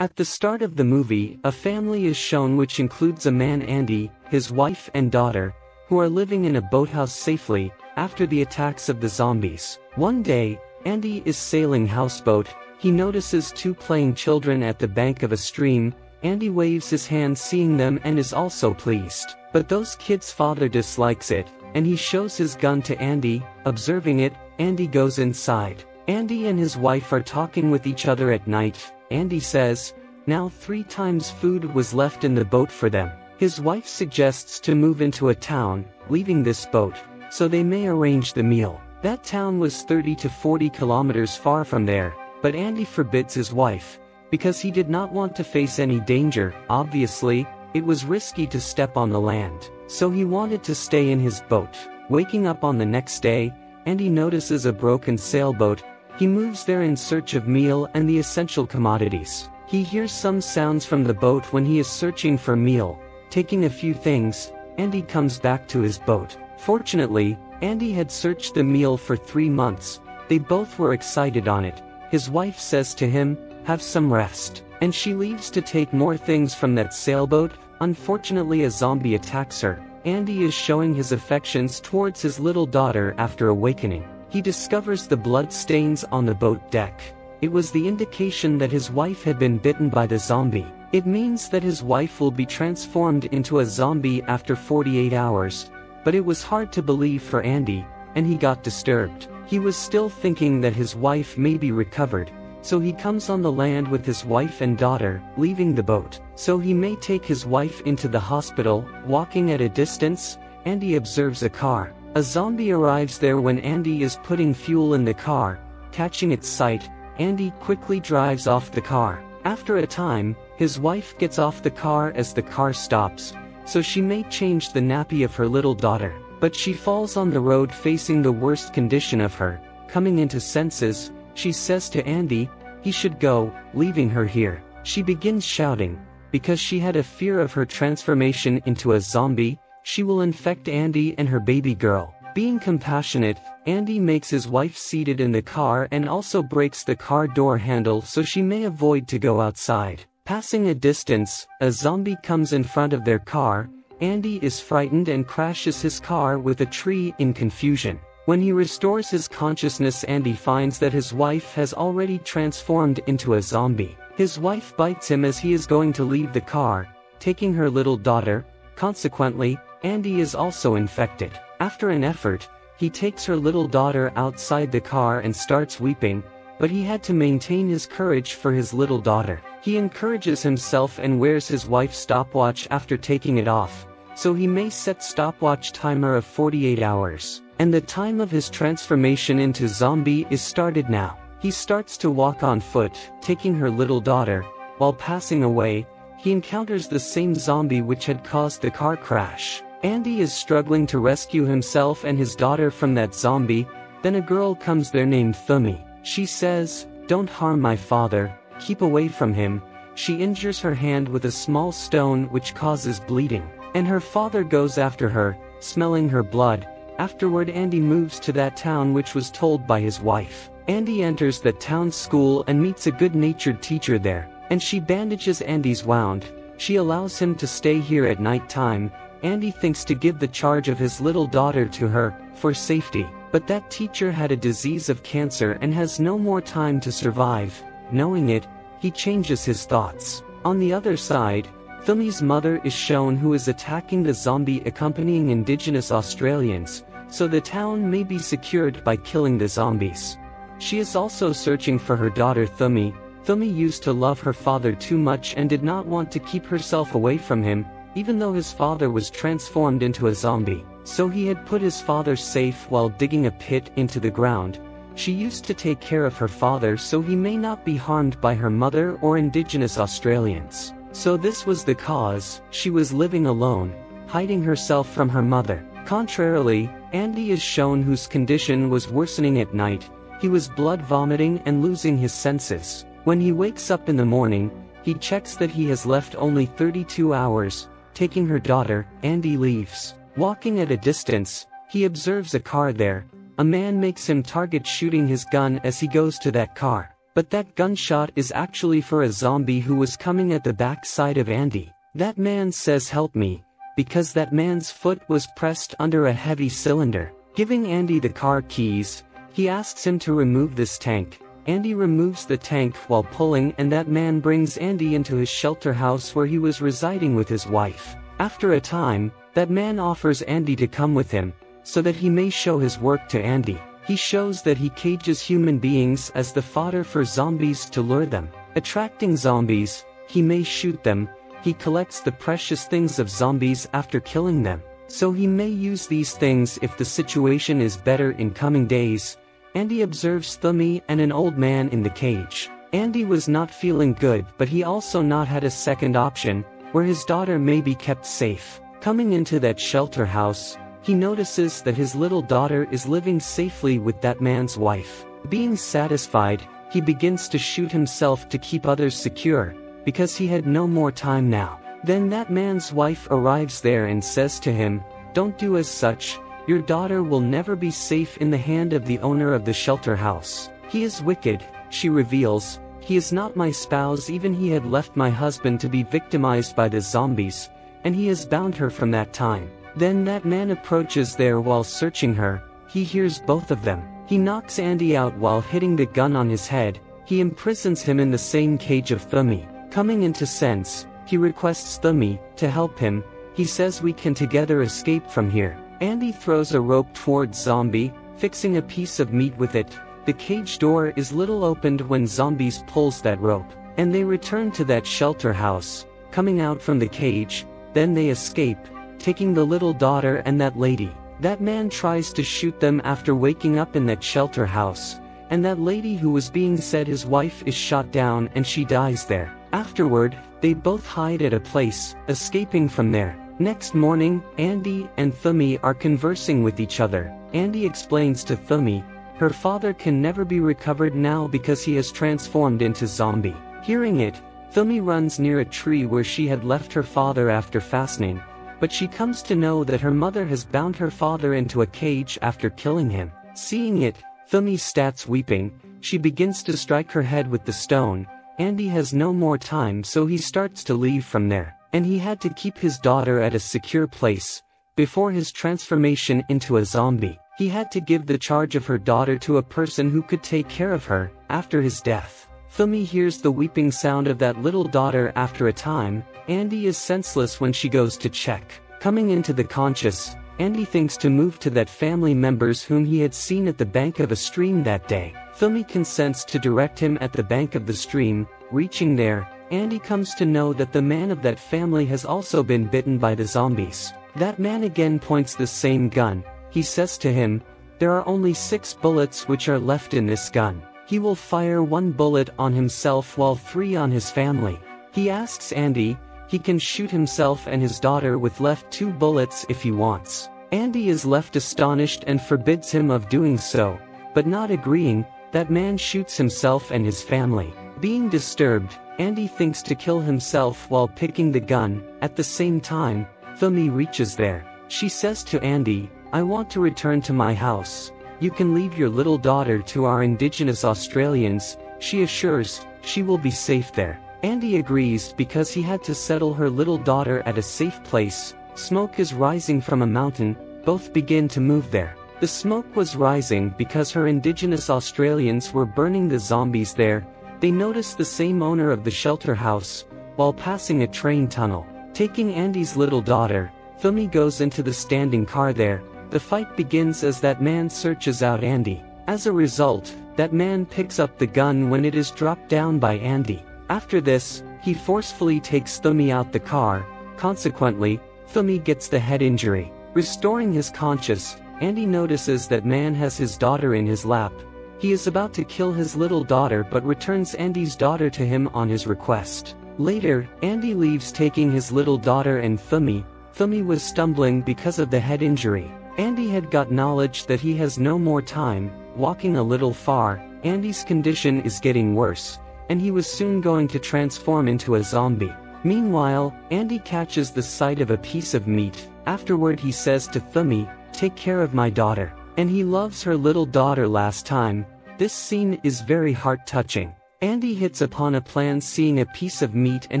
At the start of the movie, a family is shown which includes a man Andy, his wife and daughter, who are living in a boathouse safely, after the attacks of the zombies. One day, Andy is sailing houseboat, he notices two playing children at the bank of a stream. Andy waves his hand seeing them and is also pleased. But those kids' father dislikes it, and he shows his gun to Andy. Observing it, Andy goes inside. Andy and his wife are talking with each other at night. Andy says, now 3 times food was left in the boat for them. His wife suggests to move into a town, leaving this boat, so they may arrange the meal. That town was 30 to 40 kilometers far from there, but Andy forbids his wife, because he did not want to face any danger. Obviously, it was risky to step on the land, so he wanted to stay in his boat. Waking up on the next day, Andy notices a broken sailboat. He moves there in search of meal and the essential commodities. He hears some sounds from the boat when he is searching for meal. Taking a few things, Andy comes back to his boat. Fortunately, Andy had searched the meal for 3 months. They both were excited on it. His wife says to him, have some rest, and she leaves to take more things from that sailboat. Unfortunately, a zombie attacks her. Andy is showing his affections towards his little daughter after awakening. He discovers the blood stains on the boat deck. It was the indication that his wife had been bitten by the zombie. It means that his wife will be transformed into a zombie after 48 hours. But it was hard to believe for Andy, and he got disturbed. He was still thinking that his wife may be recovered, so he comes on the land with his wife and daughter, leaving the boat, so he may take his wife into the hospital. Walking at a distance, Andy observes a car. A zombie arrives there when Andy is putting fuel in the car. Catching its sight, Andy quickly drives off the car. After a time, his wife gets off the car as the car stops, so she may change the nappy of her little daughter. But she falls on the road facing the worst condition of her. Coming into senses, she says to Andy, he should go, leaving her here. She begins shouting, because she had a fear of her transformation into a zombie. She will infect Andy and her baby girl. Being compassionate, Andy makes his wife seated in the car and also breaks the car door handle so she may avoid to go outside. Passing a distance, a zombie comes in front of their car. Andy is frightened and crashes his car with a tree in confusion. When he restores his consciousness, Andy finds that his wife has already transformed into a zombie. His wife bites him as he is going to leave the car, taking her little daughter. Consequently, Andy is also infected. After an effort, he takes her little daughter outside the car and starts weeping, but he had to maintain his courage for his little daughter. He encourages himself and wears his wife's stopwatch after taking it off, so he may set stopwatch timer of 48 hours. And the time of his transformation into zombie is started now. He starts to walk on foot, taking her little daughter. While passing away, he encounters the same zombie which had caused the car crash. Andy is struggling to rescue himself and his daughter from that zombie. Then a girl comes there named Thumi. She says, don't harm my father, keep away from him. She injures her hand with a small stone which causes bleeding, and her father goes after her, smelling her blood. Afterward, Andy moves to that town which was told by his wife. Andy enters the town school and meets a good-natured teacher there, and she bandages Andy's wound. She allows him to stay here at night time. Andy thinks to give the charge of his little daughter to her, for safety, but that teacher had a disease of cancer and has no more time to survive. Knowing it, he changes his thoughts. On the other side, Thumi's mother is shown, who is attacking the zombie accompanying indigenous Australians, so the town may be secured by killing the zombies. She is also searching for her daughter Thumi. Thumi used to love her father too much and did not want to keep herself away from him, even though his father was transformed into a zombie. So he had put his father safe while digging a pit into the ground. She used to take care of her father so he may not be harmed by her mother or indigenous Australians. So this was the cause. She was living alone, hiding herself from her mother. Contrarily, Andy is shown whose condition was worsening at night. He was blood vomiting and losing his senses. When he wakes up in the morning, he checks that he has left only 32 hours. Taking her daughter, Andy leaves. Walking at a distance, he observes a car there. A man makes him target, shooting his gun as he goes to that car. But that gunshot is actually for a zombie who was coming at the back side of Andy. That man says help me, because that man's foot was pressed under a heavy cylinder. Giving Andy the car keys, he asks him to remove this tank. Andy removes the tank while pulling, and that man brings Andy into his shelter house where he was residing with his wife. After a time, that man offers Andy to come with him, so that he may show his work to Andy. He shows that he cages human beings as the fodder for zombies to lure them. Attracting zombies, he may shoot them. He collects the precious things of zombies after killing them, so he may use these things if the situation is better in coming days. Andy observes Thummy and an old man in the cage. Andy was not feeling good, but he also not had a second option, where his daughter may be kept safe. Coming into that shelter house, he notices that his little daughter is living safely with that man's wife. Being satisfied, he begins to shoot himself to keep others secure, because he had no more time now. Then that man's wife arrives there and says to him, "Don't do as such, your daughter will never be safe in the hand of the owner of the shelter house. He is wicked," she reveals. "He is not my spouse, even he had left my husband to be victimized by the zombies, and he has bound her from that time." Then that man approaches there while searching her. He hears both of them. He knocks Andy out while hitting the gun on his head. He imprisons him in the same cage of Thummy. Coming into sense, he requests Thummy to help him. He says we can together escape from here. Andy throws a rope towards Zombie, fixing a piece of meat with it. The cage door is little opened when Zombies pulls that rope, and they return to that shelter house. Coming out from the cage, then they escape, taking the little daughter and that lady. That man tries to shoot them after waking up in that shelter house, and that lady who was being said his wife is shot down and she dies there. Afterward, they both hide at a place, escaping from there. Next morning, Andy and Thummy are conversing with each other. Andy explains to Thummy, her father can never be recovered now because he has transformed into zombie. Hearing it, Thummy runs near a tree where she had left her father after fastening, but she comes to know that her mother has bound her father into a cage after killing him. Seeing it, Thummy starts weeping. She begins to strike her head with the stone. Andy has no more time, so he starts to leave from there, and he had to keep his daughter at a secure place. Before his transformation into a zombie, he had to give the charge of her daughter to a person who could take care of her after his death. Thummy hears the weeping sound of that little daughter. After a time, Andy is senseless when she goes to check. Coming into the conscious, Andy thinks to move to that family members whom he had seen at the bank of a stream that day. Thummy consents to direct him at the bank of the stream. Reaching there, Andy comes to know that the man of that family has also been bitten by the zombies. That man again points the same gun. He says to him, "There are only 6 bullets which are left in this gun. He will fire 1 bullet on himself while 3 on his family." He asks Andy, he can shoot himself and his daughter with left 2 bullets if he wants. Andy is left astonished and forbids him of doing so, but not agreeing, that man shoots himself and his family. Being disturbed, Andy thinks to kill himself while picking the gun. At the same time, Thummy reaches there. She says to Andy, "I want to return to my house. You can leave your little daughter to our indigenous Australians." She assures she will be safe there. Andy agrees because he had to settle her little daughter at a safe place. Smoke is rising from a mountain. Both begin to move there. The smoke was rising because her indigenous Australians were burning the zombies there. They notice the same owner of the shelter house, while passing a train tunnel. Taking Andy's little daughter, Thummy goes into the standing car there. The fight begins as that man searches out Andy. As a result, that man picks up the gun when it is dropped down by Andy. After this, he forcefully takes Thummy out the car. Consequently, Thummy gets the head injury. Restoring his conscience, Andy notices that man has his daughter in his lap. He is about to kill his little daughter but returns Andy's daughter to him on his request. Later, Andy leaves taking his little daughter and Thummy. Thummy was stumbling because of the head injury. Andy had got knowledge that he has no more time. Walking a little far, Andy's condition is getting worse, and he was soon going to transform into a zombie. Meanwhile, Andy catches the sight of a piece of meat. Afterward he says to Thummy, "Take care of my daughter." And he loves her little daughter last time. This scene is very heart-touching. Andy hits upon a plan, seeing a piece of meat, and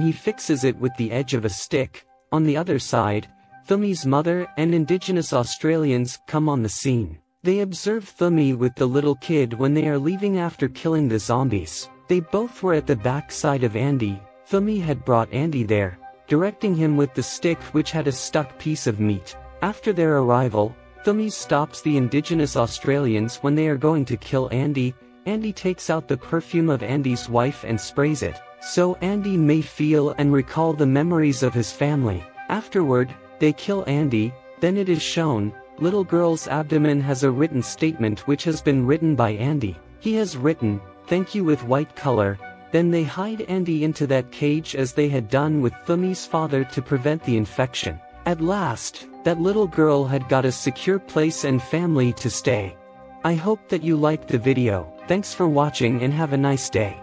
he fixes it with the edge of a stick. On the other side, Thumi's mother and Indigenous Australians come on the scene. They observe Thumi with the little kid when they are leaving after killing the zombies. They both were at the backside of Andy. Thumi had brought Andy there, directing him with the stick which had a stuck piece of meat. After their arrival, Thumi stops the Indigenous Australians when they are going to kill Andy. Andy takes out the perfume of Andy's wife and sprays it, so Andy may feel and recall the memories of his family. Afterward, they kill Andy. Then it is shown, little girl's abdomen has a written statement which has been written by Andy. He has written, "Thank you," with white color. Then they hide Andy into that cage as they had done with Thumi's father to prevent the infection. At last, that little girl had got a secure place and family to stay. I hope that you liked the video. Thanks for watching and have a nice day.